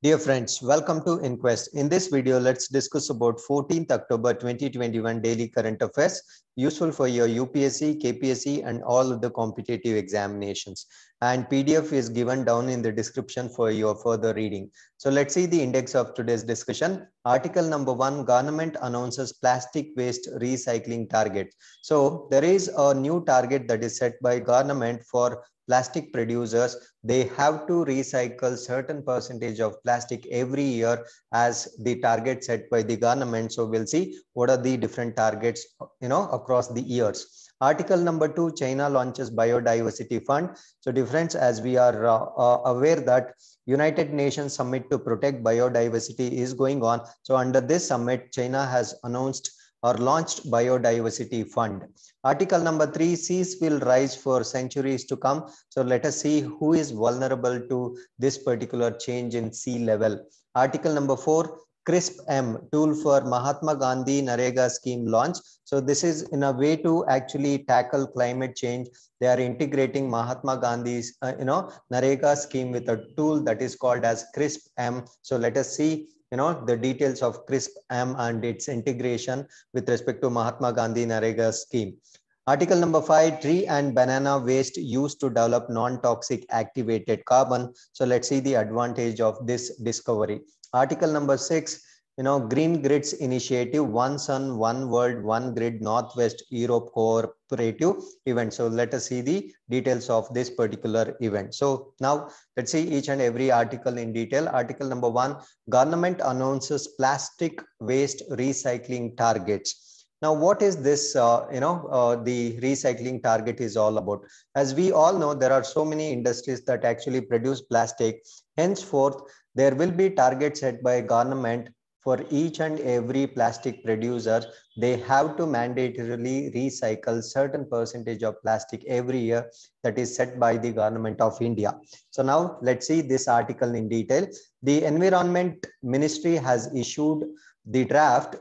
Dear friends, welcome to Inquest. In this video, let's discuss about 14th October 2021 daily current affairs, useful for your UPSC, KPSC and all of the competitive examinations. And PDF is given down in the description for your further reading. So let's see the index of today's discussion. Article number 1, government announces plastic waste recycling target. So there is a new target that is set by government for plastic producers. They have to recycle certain percentage of plastic every year as the target set by the government. So we'll see what are the different targets across the years. Article number 2, China launches biodiversity fund. So difference, as we are aware that United Nations summit to protect biodiversity is going on. So under this summit, China has announced or launched biodiversity fund. Article number 3, seas will rise for centuries to come. So let us see who is vulnerable to this particular change in sea level. Article number 4, CRISP-M tool for Mahatma Gandhi Narega scheme launch. So this is in a way to actually tackle climate change. They are integrating Mahatma Gandhi's Narega scheme with a tool that is called as CRISP-M. So let us see the details of CRISP-M and its integration with respect to Mahatma Gandhi Narega scheme. Article number 5, tree and banana waste used to develop non-toxic activated carbon. So let's see the advantage of this discovery. Article number 6, Green Grids Initiative, One Sun, One World, One Grid, Northwest Europe Cooperative event. So let us see the details of this particular event. So now let's see each and every article in detail. Article number 1, government announces plastic waste recycling targets. Now, what is this, the recycling target is all about? As we all know, there are so many industries that actually produce plastic. Henceforth, there will be targets set by government for each and every plastic producer. They have to mandatorily recycle certain percentage of plastic every year that is set by the government of India. So now let's see this article in detail. The Environment Ministry has issued the draft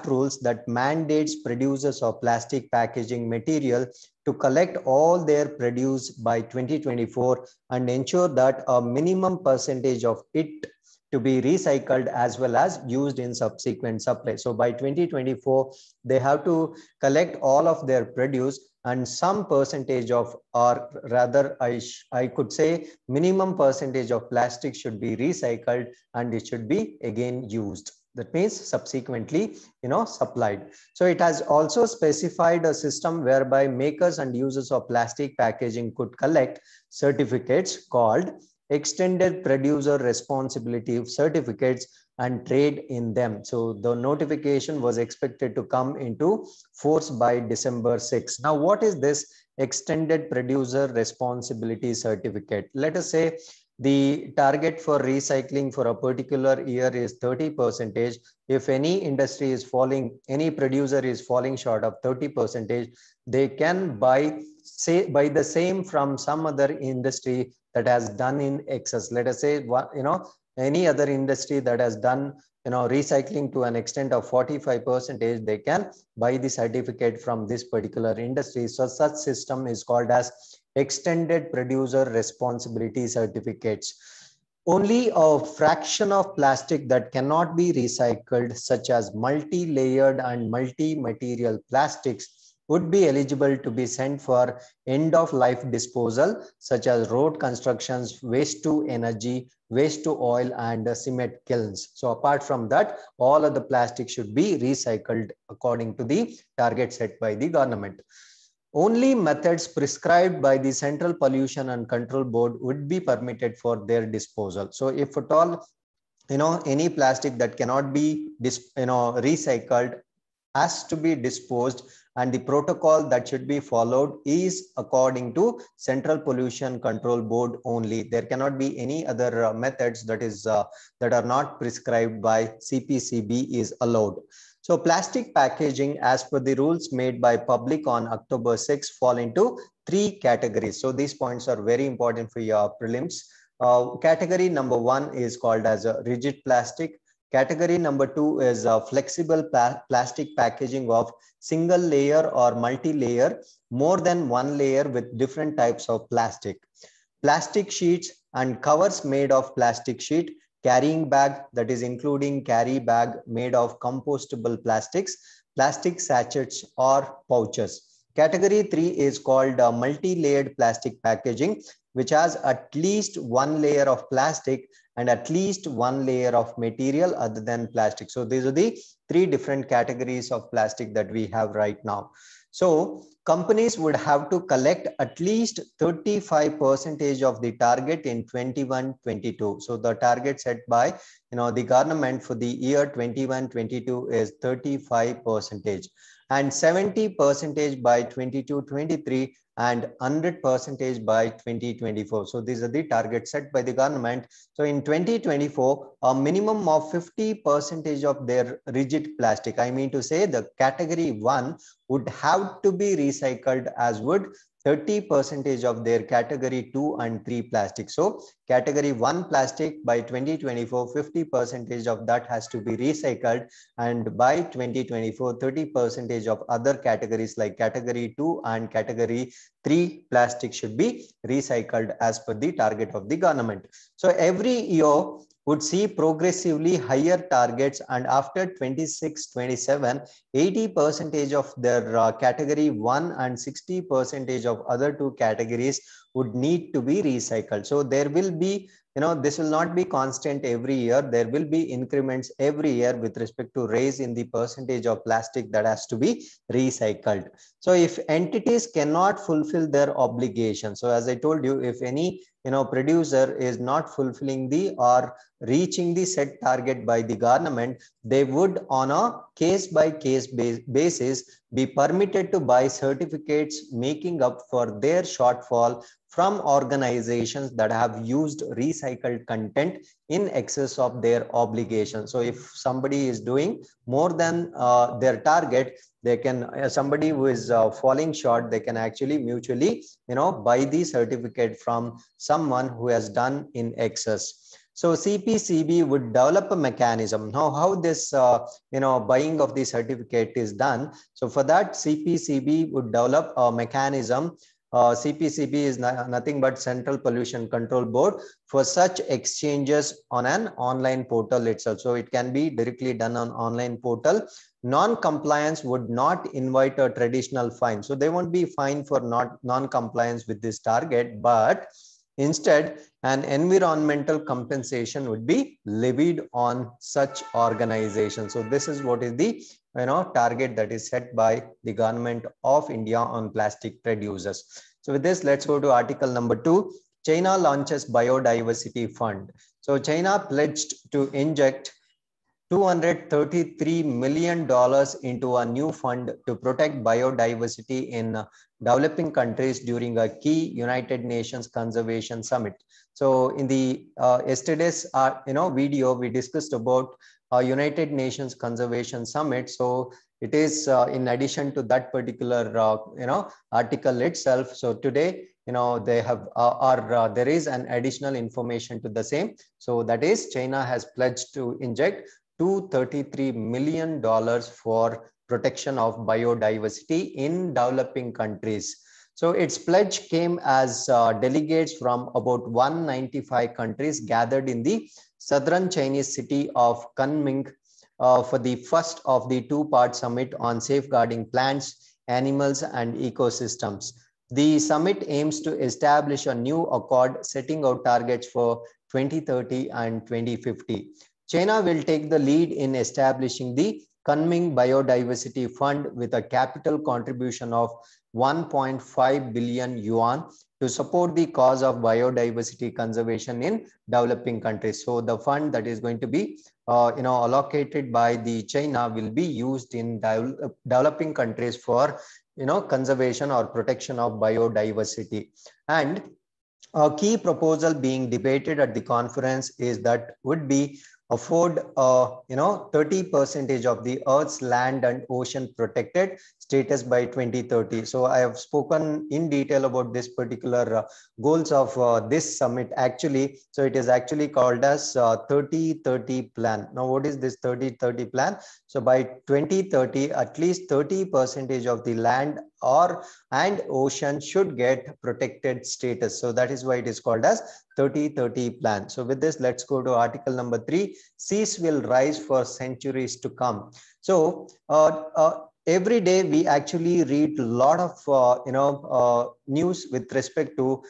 rules that mandates producers of plastic packaging material to collect all their produce by 2024 and ensure that a minimum percentage of it to be recycled as well as used in subsequent supply. So by 2024, they have to collect all of their produce and some percentage of, or rather I could say minimum percentage of plastic should be recycled and it should be again used. That means subsequently, supplied. So it has also specified a system whereby makers and users of plastic packaging could collect certificates called extended producer responsibility certificates and trade in them. So the notification was expected to come into force by December 6. Now, what is this extended producer responsibility certificate? Let us say the target for recycling for a particular year is 30%. If any industry is falling, any producer is falling short of 30%, they can buy the same from some other industry that has done in excess. Let us say, any other industry that has done recycling to an extent of 45%, they can buy the certificate from this particular industry. So such system is called as extended producer responsibility certificates. Only a fraction of plastic that cannot be recycled, such as multi-layered and multi-material plastics, would be eligible to be sent for end-of-life disposal, such as road constructions, waste to energy, waste to oil, and cement kilns. So apart from that, all of the plastic should be recycled according to the target set by the government. Only methods prescribed by the Central Pollution and Control Board would be permitted for their disposal. So if at all, any plastic that cannot be recycled has to be disposed, and the protocol that should be followed is according to Central Pollution Control Board only. There cannot be any other methods that are not prescribed by CPCB is allowed. So plastic packaging, as per the rules made by public on October 6, fall into 3 categories. So these points are very important for your prelims. Category number 1 is called as a rigid plastic. Category number 2 is flexible plastic packaging of single layer or multi-layer, more than one layer with different types of plastic. Plastic sheets and covers made of plastic sheet, carrying bag, that is including carry bag made of compostable plastics, plastic sachets or pouches. Category 3 is called multi-layered plastic packaging, which has at least one layer of plastic and at least one layer of material other than plastic. So these are the three different categories of plastic that we have right now. So companies would have to collect at least 35% of the target in 21-22. So the target set by the government for the year 21-22 is 35%, and 70% by 22-23, and 100% by 2024. So these are the targets set by the government. So in 2024, a minimum of 50% of their rigid plastic, I mean to say the category 1 would have to be recycled, as would 30% of their category 2 and 3 plastic. So category 1 plastic by 2024, 50% of that has to be recycled, and by 2024, 30% of other categories like category 2 and category 3 plastic should be recycled as per the target of the government. So every year would see progressively higher targets, and after 26-27, 80% of their category 1 and 60% of other two categories would need to be recycled. So there will be, this will not be constant every year. There will be increments every year with respect to raise in the percentage of plastic that has to be recycled. So if entities cannot fulfill their obligation, so as I told you, if any producer is not fulfilling the or reaching the set target by the government, they would on a case by case basis be permitted to buy certificates making up for their shortfall from organizations that have used recycled content in excess of their obligation. So if somebody is doing more than their target, they can, somebody who is falling short, they can actually mutually buy the certificate from someone who has done in excess. So CPCB would develop a mechanism. Now, how this buying of the certificate is done. So for that, CPCB would develop a mechanism. CPCB is nothing but Central Pollution Control Board, for such exchanges on an online portal itself. So it can be directly done on online portal. Non-compliance would not invite a traditional fine. So they won't be fined for non-compliance with this target, but instead, an environmental compensation would be levied on such organizations. So this is what is the target that is set by the government of India on plastic producers. So with this, let's go to article number 2. China launches biodiversity fund. So China pledged to inject $233 million into a new fund to protect biodiversity in developing countries during a key United Nations Conservation Summit. So in the yesterday's video, we discussed about United Nations Conservation Summit. So it is in addition to that particular article itself. So today they have there is an additional information to the same. So that is, China has pledged to inject $233 million for protection of biodiversity in developing countries. So its pledge came as delegates from about 195 countries gathered in the southern Chinese city of Kunming for the first of the two-part summit on safeguarding plants, animals, and ecosystems. The summit aims to establish a new accord setting out targets for 2030 and 2050. China will take the lead in establishing the Kunming Biodiversity Fund with a capital contribution of 1.5 billion yuan to support the cause of biodiversity conservation in developing countries. So the fund that is going to be allocated by the China will be used in developing countries for conservation or protection of biodiversity. And a key proposal being debated at the conference is that would be afford 30% of the Earth's land and ocean protected status by 2030. So I have spoken in detail about this particular goals of this summit actually. So it is actually called as 30-30 plan. Now what is this 30-30 plan? So by 2030, at least 30% of the land and ocean should get protected status. So that is why it is called as 30-30 plan. So with this, let's go to article number 3. Seas will rise for centuries to come. So every day we actually read a lot of news with respect to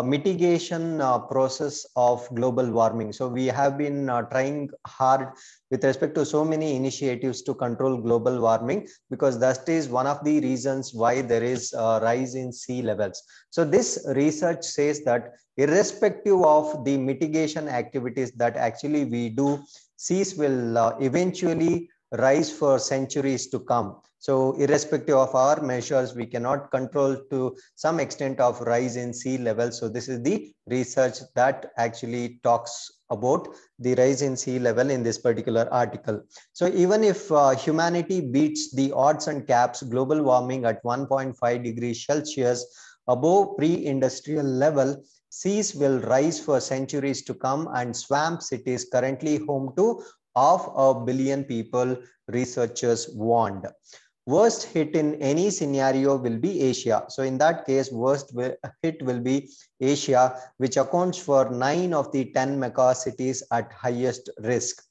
mitigation process of global warming. So we have been trying hard with respect to so many initiatives to control global warming, because that is one of the reasons why there is a rise in sea levels. So this research says that irrespective of the mitigation activities that actually we do, seas will eventually rise for centuries to come. So irrespective of our measures, we cannot control to some extent of rise in sea level. So this is the research that actually talks about the rise in sea level in this particular article. So even if humanity beats the odds and caps, global warming at 1.5 degrees Celsius above pre-industrial level, seas will rise for centuries to come, and swamp cities currently home to 500 million people, researchers warned. Worst hit in any scenario will be Asia. So in that case, worst hit will be Asia, which accounts for 9 of the 10 mega cities at highest risk.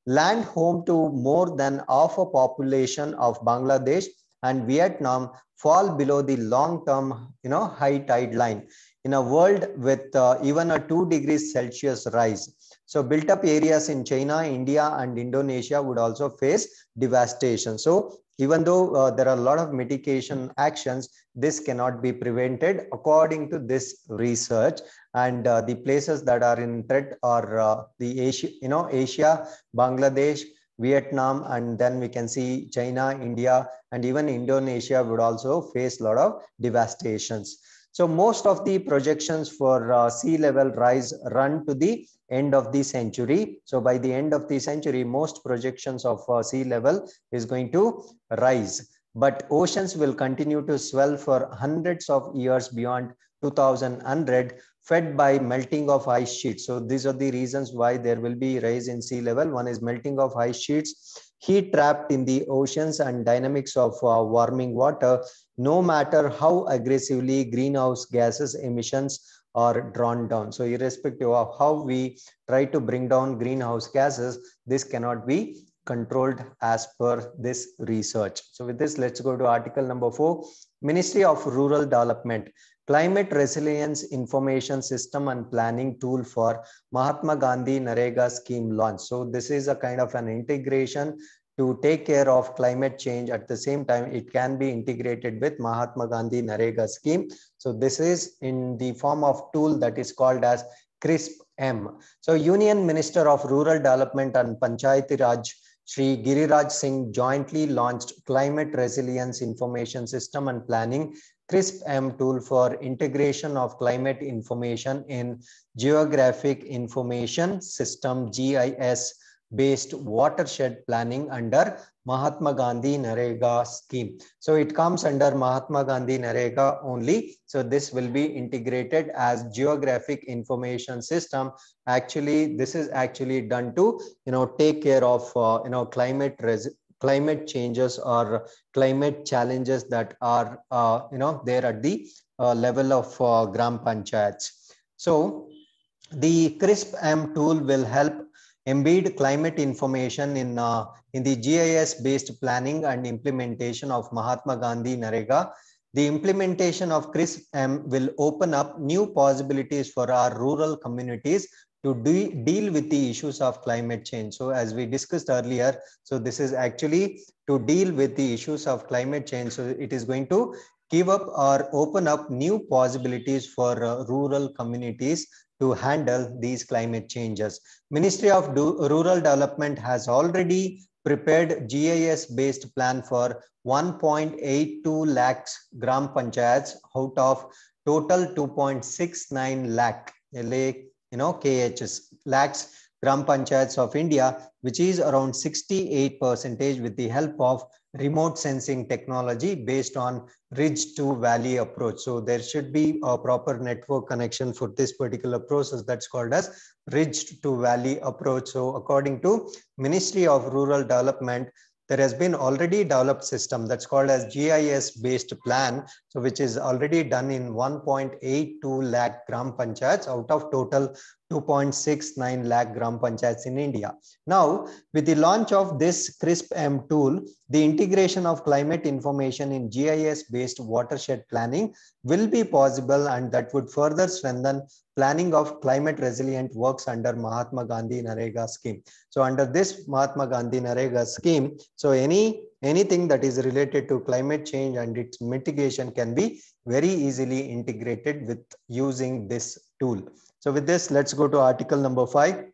Land home to more than half a population of Bangladesh and Vietnam fall below the long-term, high tide line in a world with even a 2 degrees Celsius rise. So built up areas in China, India, and Indonesia would also face devastation. So even though there are a lot of mitigation actions, this cannot be prevented according to this research. And the places that are in threat are the Asia, Bangladesh, Vietnam, and then we can see China, India, and even Indonesia would also face a lot of devastations. So most of the projections for sea level rise run to the end of the century. So by the end of the century, most projections of sea level is going to rise. But oceans will continue to swell for hundreds of years beyond 2100, fed by melting of ice sheets. So these are the reasons why there will be rise in sea level. One is melting of ice sheets, heat trapped in the oceans, and dynamics of warming water, no matter how aggressively greenhouse gases emissions are drawn down. So irrespective of how we try to bring down greenhouse gases, this cannot be controlled as per this research. So with this, let's go to article number 4. Ministry of Rural Development, Climate Resilience Information System and Planning Tool for Mahatma Gandhi Narega Scheme launch. So this is a kind of an integration to take care of climate change. At the same time, it can be integrated with Mahatma Gandhi Narega scheme. So this is in the form of tool that is called as CRISP-M. So Union Minister of Rural Development and Panchayati Raj, Shri Giriraj Singh, jointly launched Climate Resilience Information System and Planning CRISP-M tool for integration of climate information in Geographic Information System GIS based watershed planning under Mahatma Gandhi Narega scheme. So it comes under Mahatma Gandhi Narega only. So this will be integrated as Geographic Information System. Actually, this is actually done to take care of climate changes or climate challenges that are there at the level of Gram Panchayats. So the CRISP-M tool will help embed climate information in the GIS-based planning and implementation of Mahatma Gandhi Narega. The implementation of CRISP-M will open up new possibilities for our rural communities to deal with the issues of climate change. So as we discussed earlier, so this is actually to deal with the issues of climate change. So it is going to give up or open up new possibilities for rural communities to handle these climate changes. Ministry of Rural Development has already prepared GIS-based plan for 1.82 lakhs Gram Panchayats out of total 2.69 lakh KHs, lakhs Gram Panchayats of India, which is around 68% with the help of remote sensing technology based on ridge to valley approach. So there should be a proper network connection for this particular process that's called as ridge to valley approach. So according to Ministry of Rural Development, there has been already developed system that's called as GIS based plan, so which is already done in 1.82 lakh gram panchayats out of total 2.69 lakh gram panchayats in India. Now, with the launch of this CRISP-M tool, the integration of climate information in GIS-based watershed planning will be possible, and that would further strengthen planning of climate resilient works under Mahatma Gandhi NREGA scheme. So under this Mahatma Gandhi NREGA scheme, so anything that is related to climate change and its mitigation can be very easily integrated with using this tool. So with this, let's go to article number 5.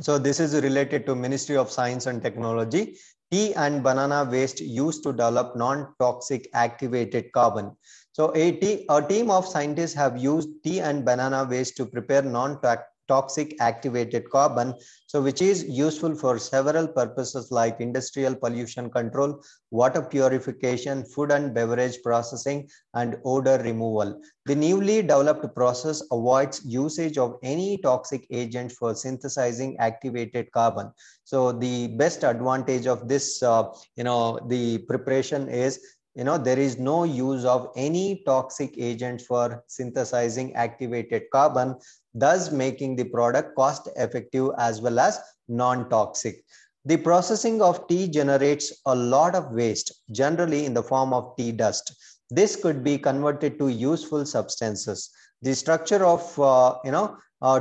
So this is related to Ministry of Science and Technology. Tea and banana waste used to develop non-toxic activated carbon. So a team of scientists have used tea and banana waste to prepare non-toxic activated carbon, so which is useful for several purposes like industrial pollution control, water purification, food and beverage processing, and odor removal. The newly developed process avoids usage of any toxic agent for synthesizing activated carbon. So the best advantage of this, the preparation is, there is no use of any toxic agent for synthesizing activated carbon, thus making the product cost effective as well as non-toxic. The processing of tea generates a lot of waste, generally in the form of tea dust. This could be converted to useful substances. The structure of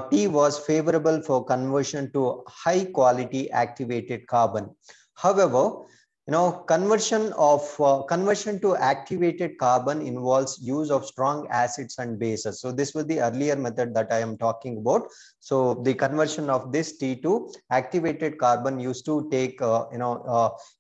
tea was favorable for conversion to high quality activated carbon. However, conversion to activated carbon involves use of strong acids and bases. So this was the earlier method that I am talking about. So the conversion of this tea to activated carbon used to take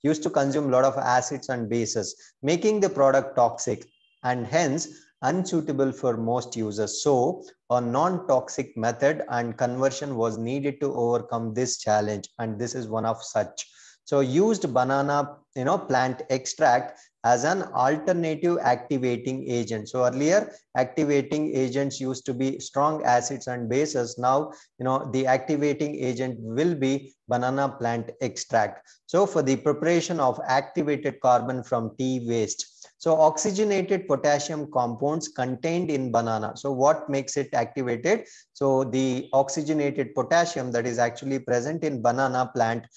used to consume a lot of acids and bases, making the product toxic and hence unsuitable for most users. So a non-toxic method and conversion was needed to overcome this challenge, and this is one of such. So used banana plant extract as an alternative activating agent. So earlier activating agents used to be strong acids and bases. Now the activating agent will be banana plant extract. So for the preparation of activated carbon from tea waste, so oxygenated potassium compounds contained in banana. So what makes it activated? So the oxygenated potassium that is actually present in banana plant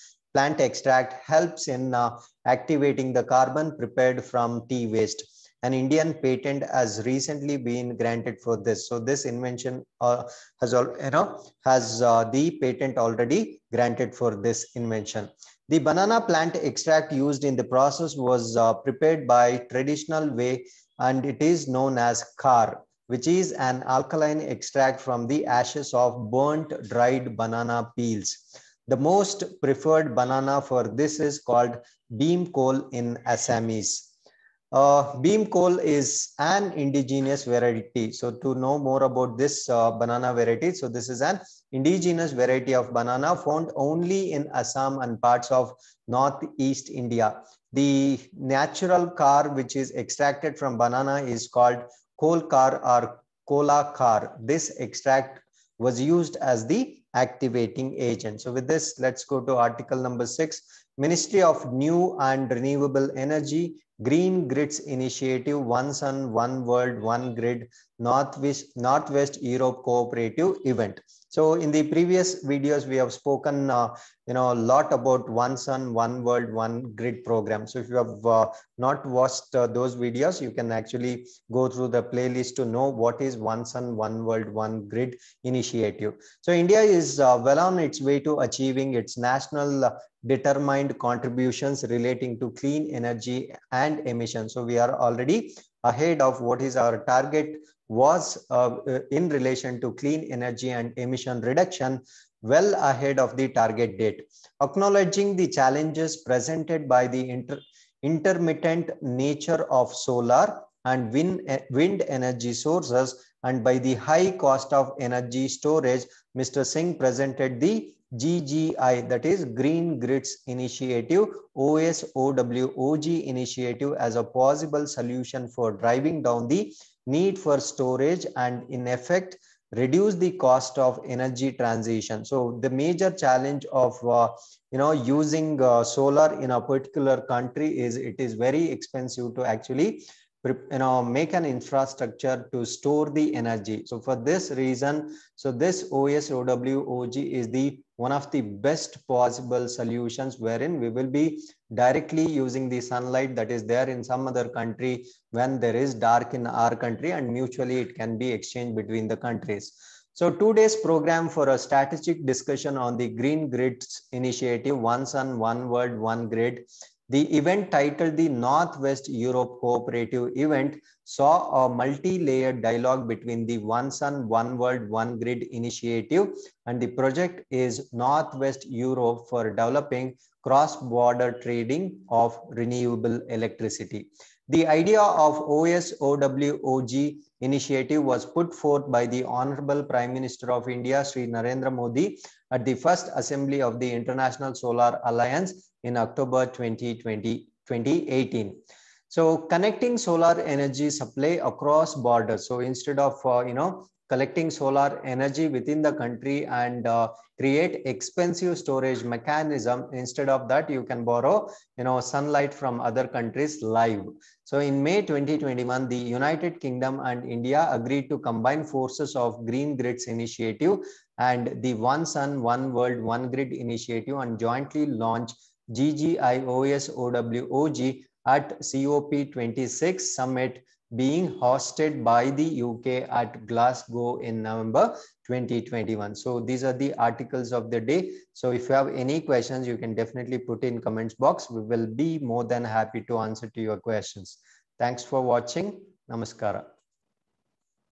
extract helps in activating the carbon prepared from tea waste. An Indian patent has recently been granted for this. So this invention has the patent already granted for this invention. The banana plant extract used in the process was prepared by traditional way, and it is known as khar, which is an alkaline extract from the ashes of burnt dried banana peels. The most preferred banana for this is called beam coal in Assamese. Beam coal is an indigenous variety. So to know more about this banana variety, so this is an indigenous variety of banana found only in Assam and parts of northeast India. The natural khar which is extracted from banana is called coal khar or kola khar. This extract was used as the activating agent. So with this, let's go to article number 6. Ministry of New and Renewable Energy, Green Grids Initiative, One Sun, One World, One Grid, Northwest Europe Cooperative Event. So in the previous videos, we have spoken a lot about One Sun, One World, One Grid program. So if you have not watched those videos, you can actually go through the playlist to know what is One Sun, One World, One Grid initiative. So India is well on its way to achieving its national determined contributions relating to clean energy and emissions. So we are already ahead of what is our target was in relation to clean energy and emission reduction, well ahead of the target date. Acknowledging the challenges presented by the intermittent nature of solar and wind energy sources and by the high cost of energy storage, Mr. Singh presented the GGI, that is Green Grids Initiative, OSOWOG initiative, as a possible solution for driving down the need for storage and in effect reduce the cost of energy transition. So the major challenge of using solar in a particular country is it is very expensive to actually make an infrastructure to store the energy. So for this reason, so this OSOWOG is the one of the best possible solutions, wherein we will be directly using the sunlight that is there in some other country when there is dark in our country, and mutually it can be exchanged between the countries. So today's program for a strategic discussion on the Green Grids Initiative, One Sun, One World, One Grid. The event, titled the Northwest Europe Cooperative Event, saw a multi-layered dialogue between the One Sun, One World, One Grid initiative, and the project is Northwest Europe for developing cross-border trading of renewable electricity. The idea of OSOWOG initiative was put forth by the Honorable Prime Minister of India, Sri Narendra Modi, at the first assembly of the International Solar Alliance in October 2018. So connecting solar energy supply across borders. So instead of collecting solar energy within the country and create expensive storage mechanism, instead of that you can borrow sunlight from other countries live. So in May 2021, the United Kingdom and India agreed to combine forces of Green Grids Initiative and the One Sun, One World, One Grid initiative, and jointly launch GGIOSOWOG at COP26 summit being hosted by the UK at Glasgow in November 2021. So these are the articles of the day. So if you have any questions, you can definitely put in comments box. We will be more than happy to answer to your questions. Thanks for watching. Namaskara.